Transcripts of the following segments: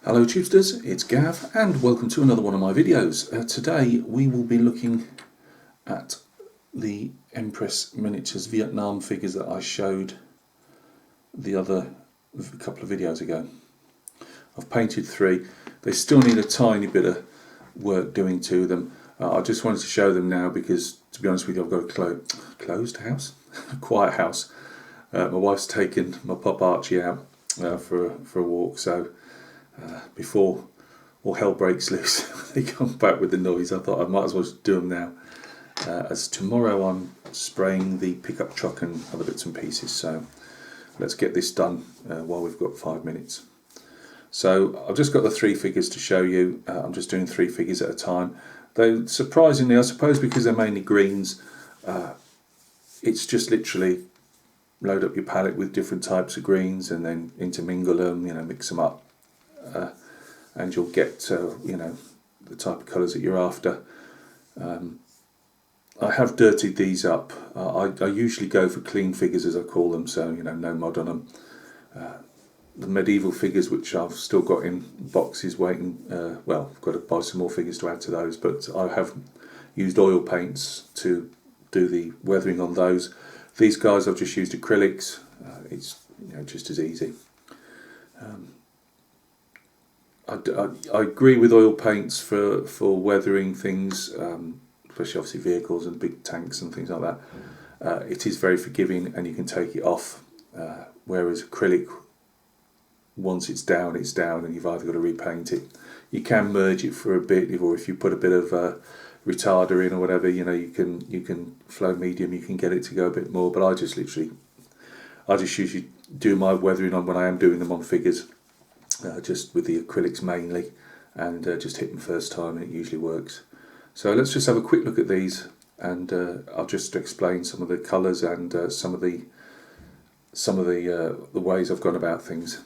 Hello Tubesters, it's Gav and welcome to another one of my videos. Today we will be looking at the Empress Miniatures Vietnam figures that I showed the other couple of videos ago. I've painted 3. They still need a tiny bit of work doing to them. I just wanted to show them now because, to be honest with you, I've got a closed house, a quiet house. My wife's taken my pup Archie out for a walk, so before all hell breaks loose, they come back with the noise. I thought I might as well do them now, as tomorrow I'm spraying the pickup truck and other bits and pieces, so let's get this done while we've got 5 minutes. So I've just got the 3 figures to show you. I'm just doing 3 figures at a time, though surprisingly, I suppose because they're mainly greens, it's just literally load up your palette with different types of greens and then intermingle them, mix them up. And you'll get the type of colours that you're after. I have dirtied these up. I usually go for clean figures, as I call them, so no mod on them. The medieval figures, which I've still got in boxes waiting, well, I've got to buy some more figures to add to those, but I have used oil paints to do the weathering on those. These guys I've just used acrylics. It's just as easy. I agree with oil paints for weathering things, especially obviously vehicles and big tanks and things like that. It is very forgiving and you can take it off, whereas acrylic, once it's down and you've either got to repaint it. You can merge it for a bit, or if you put a bit of retarder in or whatever, you can flow medium, you can get it to go a bit more, but I just usually do my weathering on when I am doing them on figures. Just with the acrylics mainly, and just hit them first time and it usually works. So let's just have a quick look at these, and I'll just explain some of the colours and some of the ways I've gone about things.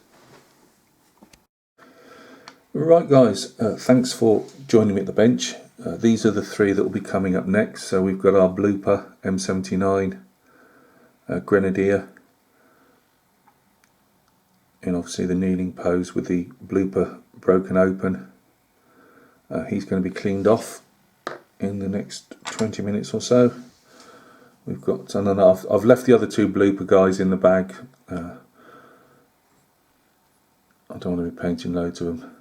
Right guys, thanks for joining me at the bench. These are the 3 that will be coming up next. So we've got our blooper M79 Grenadier, and obviously the kneeling pose with the blooper broken open. He's going to be cleaned off in the next 20 minutes or so. We've got, and then I've left the other 2 blooper guys in the bag. I don't want to be painting loads of them.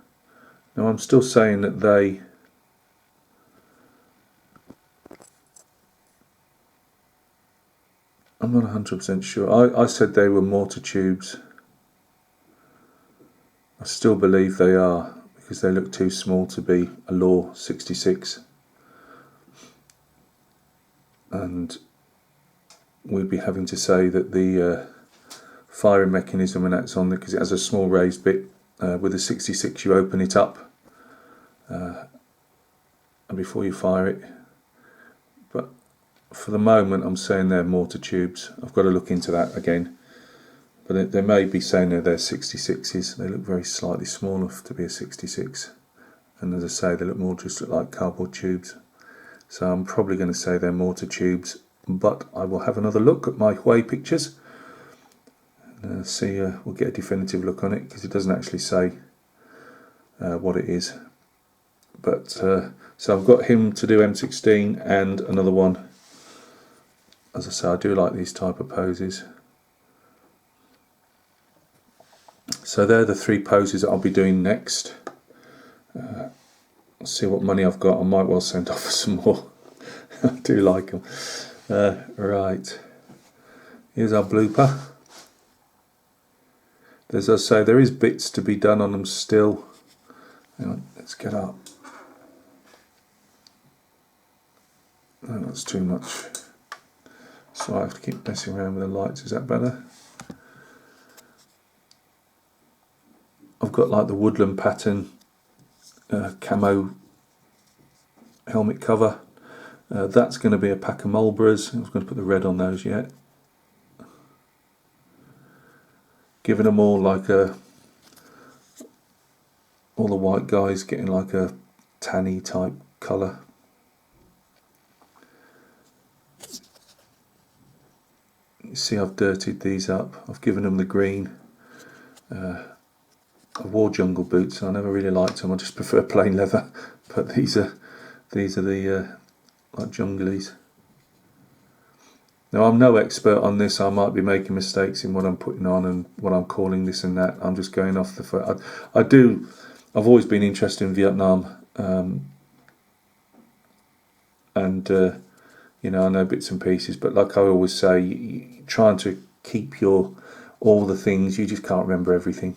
Now I'm still saying that I'm not 100% sure. I said they were mortar tubes. I still believe they are, because they look too small to be a Law 66, and we'd be having to say that the firing mechanism and that's on there, because it has a small raised bit. With a 66 you open it up and before you fire it, but for the moment I'm saying they're mortar tubes. I've got to look into that again. But they may be saying they're 66s. They look very slightly small enough to be a 66. And as I say, they look look like cardboard tubes. So I'm probably going to say they're mortar tubes. But I will have another look at my Hue pictures. And see, we'll get a definitive look on it, because it doesn't actually say what it is. But so I've got him to do M16 and another one. As I say, I do like these type of poses. So they're the 3 poses that I'll be doing next. Let's see what money I've got. I might well send off for some more. I do like them. Right, here's our blooper. As I say, there is bits to be done on them still. Hang on, let's get up. No, that's too much. So I have to keep messing around with the lights. Is that better? I've got like the woodland pattern camo helmet cover. That's going to be a pack of Marlboros. I was going to put the red on those yet. Giving them all like all the white guys getting like a tanny type colour. You see I've dirtied these up. I've given them the green. I wore jungle boots. I never really liked them. I just prefer plain leather. But these are the like junglies. Now I'm no expert on this. I might be making mistakes in what I'm putting on and what I'm calling this and that. I'm just going off the foot. I've always been interested in Vietnam, and you know, I know bits and pieces. But like I always say, trying to keep all the things, you just can't remember everything.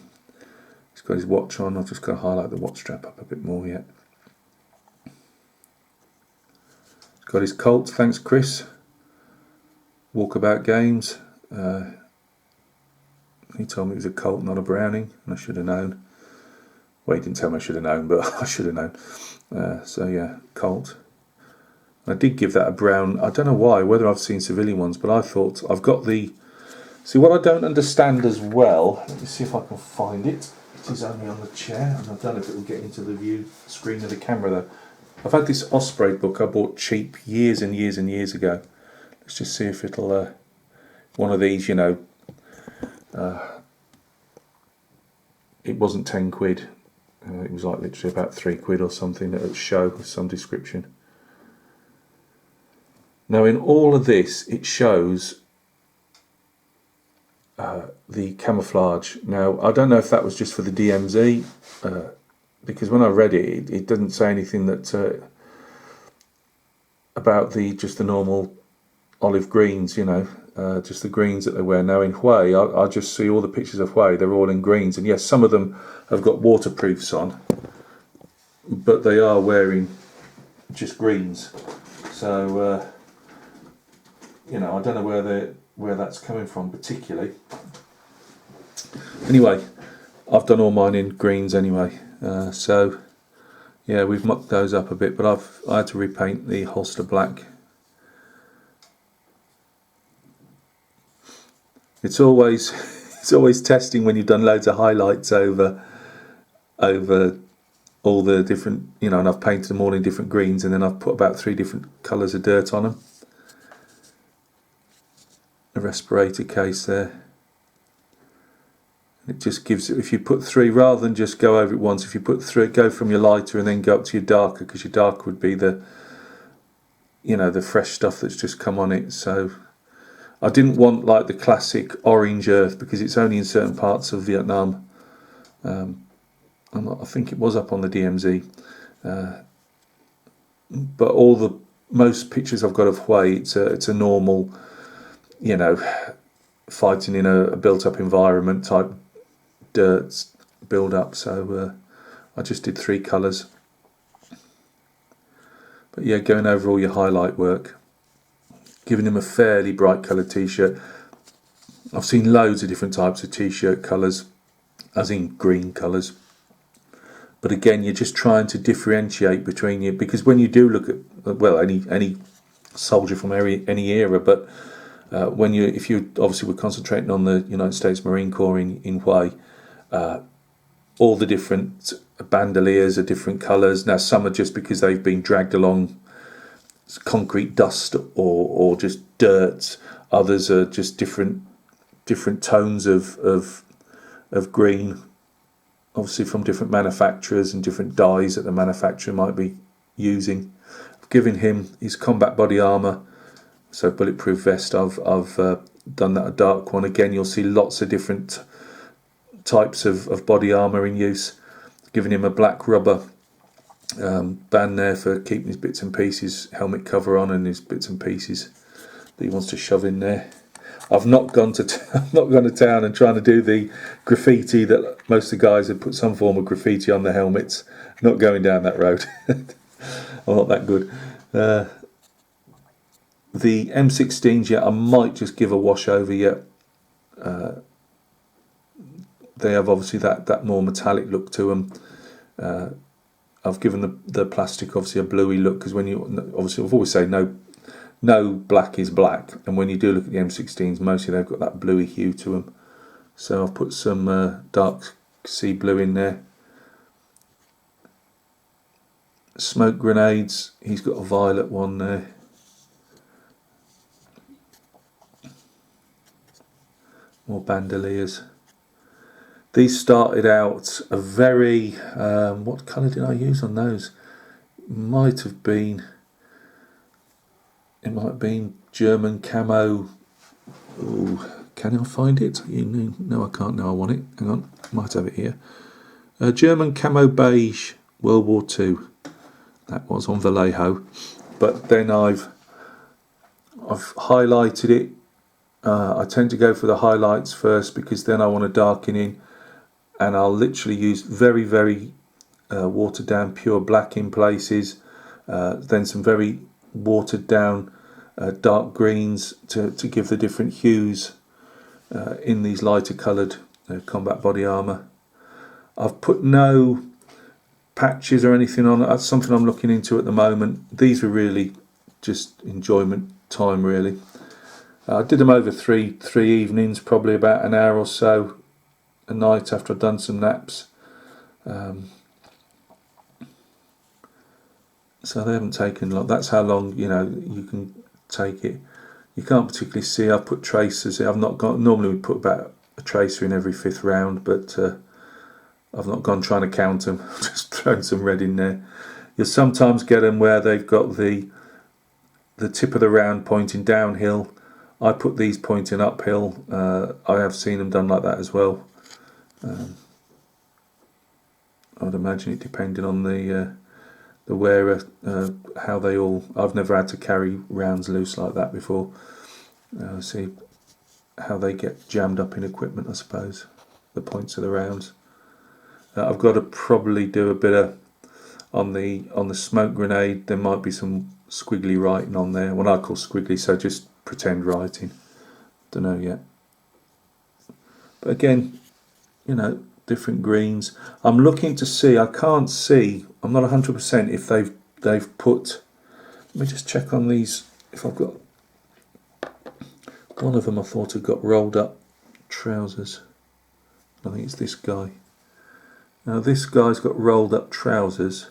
He's got his watch on. I've just got to highlight the watch strap up a bit more yet. He's got his Colt. Thanks, Chris. Walkabout Games. He told me it was a Colt, not a Browning, and I should have known. Well, he didn't tell me I should have known, but I should have known. So yeah, Colt. I did give that a brown. I don't know why, whether I've seen civilian ones, but I thought I've got the. See, what I don't understand as well. Let me see if I can find it. It is only on the chair, and I don't know if it will get into the view screen of the camera though. I've had this Osprey book I bought cheap years and years and years ago. Let's just see if it'll. One of these, you know. It wasn't £10. It was like literally about £3 or something at a show with some description. Now, in all of this, it shows the camouflage. Now, I don't know if that was just for the DMZ, because when I read it, it didn't say anything that about just the normal olive greens, you know, just the greens that they wear. Now, in Hue, I just see all the pictures of Hue, they're all in greens, and yes, some of them have got waterproofs on, but they are wearing just greens. So, you know, I don't know where that's coming from particularly. Anyway, I've done all mine in greens anyway. So yeah, we've mucked those up a bit, but I had to repaint the holster black. It's always testing when you've done loads of highlights over all the different, you know, and I've painted them all in different greens, and then I've put about 3 different colours of dirt on them. A respirator case there. It just gives it, if you put 3, rather than just go over it once, if you put 3, go from your lighter and then go up to your darker, because your darker would be the, you know, the fresh stuff that's just come on it. So I didn't want like the classic orange earth, because it's only in certain parts of Vietnam. I think it was up on the DMZ, but most pictures I've got of Hue, it's a normal, you know, fighting in a built-up environment type dirt build up. So I just did 3 colours. But yeah, going over all your highlight work, giving him a fairly bright coloured t-shirt. I've seen loads of different types of t-shirt colours, as in green colours. But again, you're just trying to differentiate between you, because when you do look at, well, any soldier from any era, but if you obviously were concentrating on the United States Marine Corps in Hue, all the different bandoliers are different colours. Now, some are just because they've been dragged along concrete dust or just dirt. Others are just different tones of green, obviously from different manufacturers and different dyes that the manufacturer might be using. I've given him his combat body armour, so bulletproof vest. I've done that a dark one. Again, you'll see lots of different types of body armour in use. Giving him a black rubber band there for keeping his bits and pieces, helmet cover on, and his bits and pieces that he wants to shove in there. I've not gone to town and trying to do the graffiti that most of the guys have put some form of graffiti on their helmets. Not going down that road. I'm not that good. The M16s, yeah, I might just give a wash over yet. They have obviously that more metallic look to them. I've given the plastic obviously a bluey look, because when you obviously, I've always say no black is black, and when you do look at the M16s, mostly they've got that bluey hue to them. So I've put some dark sea blue in there. Smoke grenades, he's got a violet one there. More bandoliers. These started out a very, what colour did I use on those? It might have been German camo. Ooh, can I find it? No, I can't. No, I want it. Hang on, I might have it here. German camo beige, World War II. That was on Vallejo, but then I've highlighted it. I tend to go for the highlights first because then I want to darken in, and I'll literally use very watered down pure black in places, then some very watered down dark greens to give the different hues in these lighter coloured combat body armour. I've put no patches or anything on it. That's something I'm looking into at the moment. These were really just enjoyment time, really. I did them over three evenings, probably about an hour or so a night after I'd done some naps. So they haven't taken long. That's how long, you know, you can take it. You can't particularly see. I've put tracers. I've not got. Normally we put about a tracer in every 5th round, but I've not gone trying to count them. I've just thrown some red in there. You'll sometimes get them where they've got the tip of the round pointing downhill. I put these pointing uphill. I have seen them done like that as well. I'd imagine it depending on the wearer, how they all. I've never had to carry rounds loose like that before. See how they get jammed up in equipment, I suppose. The points of the rounds. I've got to probably do a bit of on the smoke grenade. There might be some squiggly writing on there. What I call squiggly, so just pretend writing. Don't know yet. But again, you know, different greens. I'm looking to see. I can't see. I'm not 100% if they've put. Let me just check on these. If I've got one of them, I thought had got rolled up trousers. I think it's this guy. Now this guy's got rolled up trousers.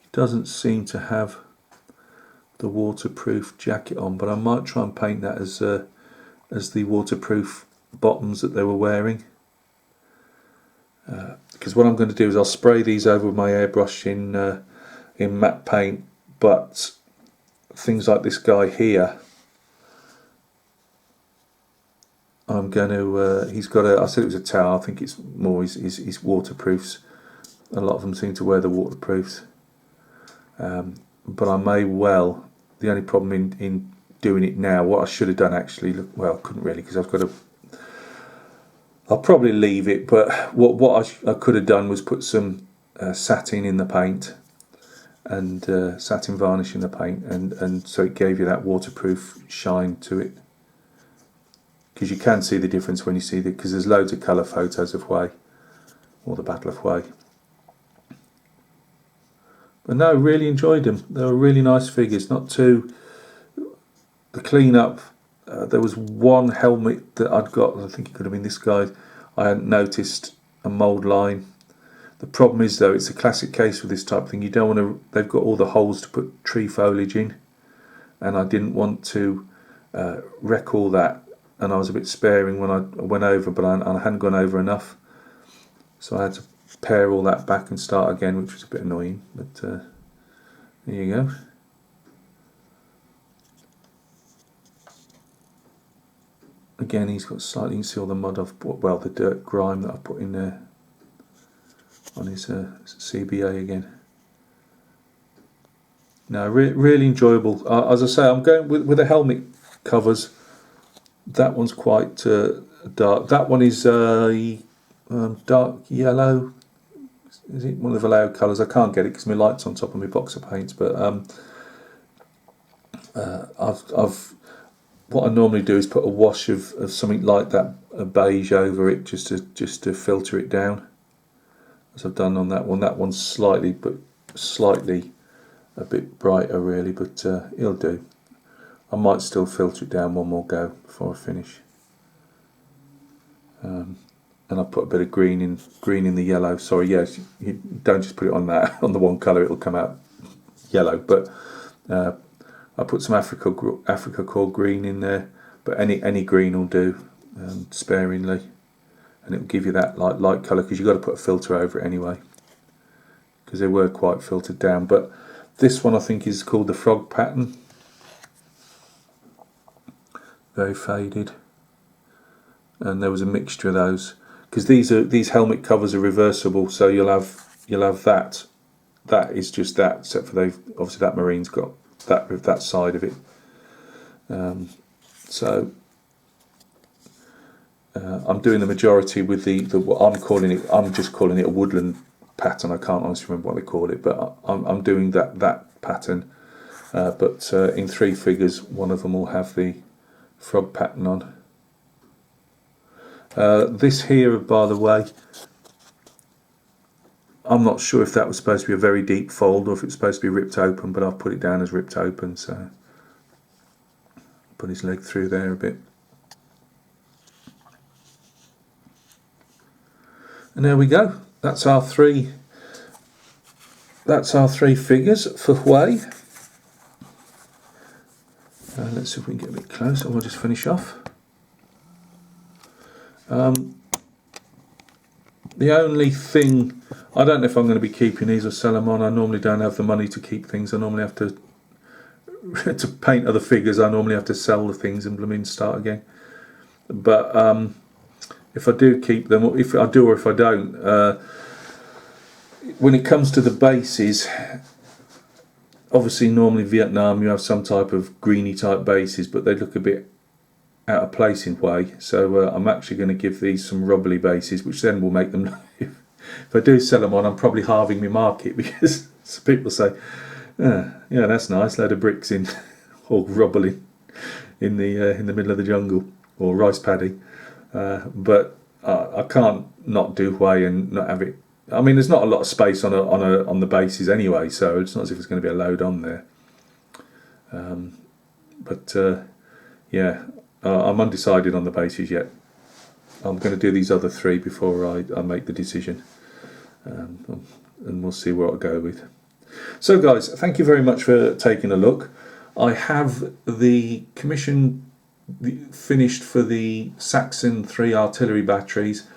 He doesn't seem to have the waterproof jacket on, but I might try and paint that as the waterproof bottoms that they were wearing. Because what I'm going to do is I'll spray these over with my airbrush in matte paint, but things like this guy here, I'm going to. He's got a. I said it was a towel. I think it's more his waterproofs. A lot of them seem to wear the waterproofs, but I may well. The only problem in doing it now, what I should have done actually, well, I couldn't really because I've got to. I'll probably leave it, but what I could have done was put some satin in the paint and satin varnish in the paint, and so it gave you that waterproof shine to it. Because you can see the difference when you see because there's loads of colour photos of Hue, or the Battle of Hue. But no, really enjoyed them. They were really nice figures. Not too. The clean up. There was one helmet that I'd got. I think it could have been this guy. I hadn't noticed a mould line. The problem is though, it's a classic case with this type of thing. You don't want to. They've got all the holes to put tree foliage in, and I didn't want to wreck all that. And I was a bit sparing when I went over, but I hadn't gone over enough, so I had to pare all that back and start again, which was a bit annoying. But there you go. Again, he's got slightly. You can see all the mud I've put, well, the dirt grime that I put in there on his CBA again. No, really enjoyable. As I say, I'm going with the helmet covers. That one's quite dark. That one is dark yellow. Is it one of the Vallejo colours? I can't get it because my light's on top of my box of paints. But I've what I normally do is put a wash of something like that, a beige over it, just to filter it down. As I've done on that one. That one's slightly a bit brighter, really, but it'll do. I might still filter it down one more go before I finish. And I put a bit of green in the yellow. Sorry, yes, you don't just put it on that on the one colour; it'll come out yellow. But I put some Africa core green in there, but any green will do, sparingly. and it will give you that light colour, because you've got to put a filter over it anyway, because they were quite filtered down. But this one I think is called the frog pattern. Very faded, and there was a mixture of those, because these helmet covers are reversible, so you'll have that is just that, except for they've obviously that marine's got that side of it. So I'm doing the majority with the what I'm just calling it a woodland pattern. I can't honestly remember what they call it, but I'm doing that pattern. But in 3 figures, one of them will have the frog pattern on. This here, by the way, I'm not sure if that was supposed to be a very deep fold or if it's supposed to be ripped open, but I've put it down as ripped open, so put his leg through there a bit. And there we go. That's our three figures for Hue. Let's see if we can get a bit closer. We'll just finish off. The only thing, I don't know if I'm going to be keeping these or sell them on. I normally don't have the money to keep things. I normally have to paint other figures. I normally have to sell the things and start again. But if I do keep them, if I do or if I don't, when it comes to the bases, obviously normally Vietnam you have some type of greeny type bases, but they look a bit out of place in Hue, so I'm actually going to give these some rubbly bases, which then will make them, if I do sell them on, I'm probably halving my market, because people say, yeah, that's nice, load of bricks in, all rubbly in the middle of the jungle, or rice paddy. But I can't not do Hue and not have it. I mean, there's not a lot of space on the bases anyway, so it's not as if it's going to be a load on there. Yeah, I'm undecided on the bases yet. I'm going to do these other 3 before I make the decision, and we'll see where I'll go with. So guys, thank you very much for taking a look. I have the commission finished for the Saxon 3 artillery batteries.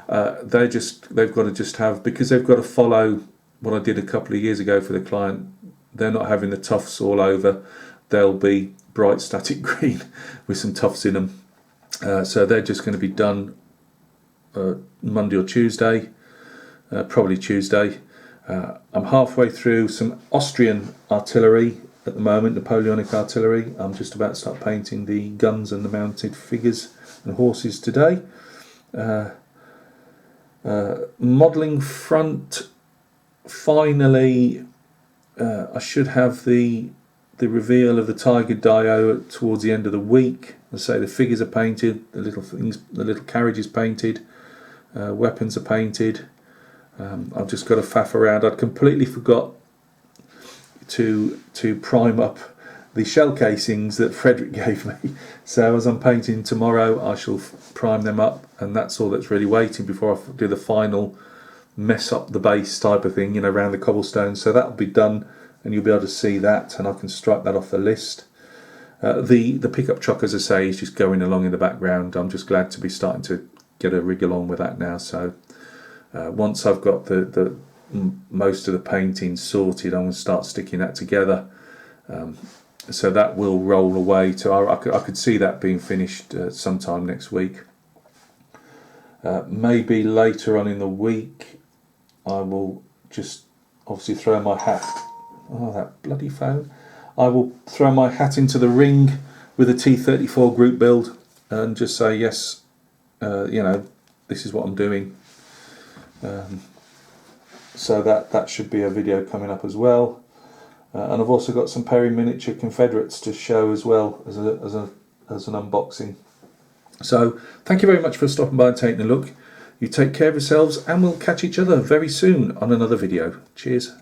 They've got to just have, because they've got to follow what I did a couple of years ago for the client. They're not having the tufts all over. They'll be bright static green with some tufts in them. So they're just going to be done Monday or Tuesday, probably Tuesday. I'm halfway through some Austrian artillery at the moment, Napoleonic artillery. I'm just about to start painting the guns and the mounted figures and horses today. Modelling front, finally, I should have the reveal of the Tiger Dio towards the end of the week. As I say, the figures are painted, the little carriage is painted, weapons are painted. I've just got to faff around. I'd completely forgot to prime up the shell casings that Frederick gave me. So as I'm painting tomorrow, I shall prime them up, and that's all that's really waiting before I do the final mess up the base type of thing, around the cobblestones. So that'll be done, and you'll be able to see that, and I can strike that off the list. The pickup truck, as I say, is just going along in the background. I'm just glad to be starting to get a rig along with that now. So once I've got the most of the painting sorted, I'm going to start sticking that together. So that will roll away to, I could see that being finished sometime next week. Maybe later on in the week I will just obviously throw my hat, oh that bloody phone, I will throw my hat into the ring with a T34 group build and just say yes, this is what I'm doing. So that should be a video coming up as well. And I've also got some Perry miniature Confederates to show as well as an unboxing. So thank you very much for stopping by and taking a look. You take care of yourselves, and we'll catch each other very soon on another video. Cheers.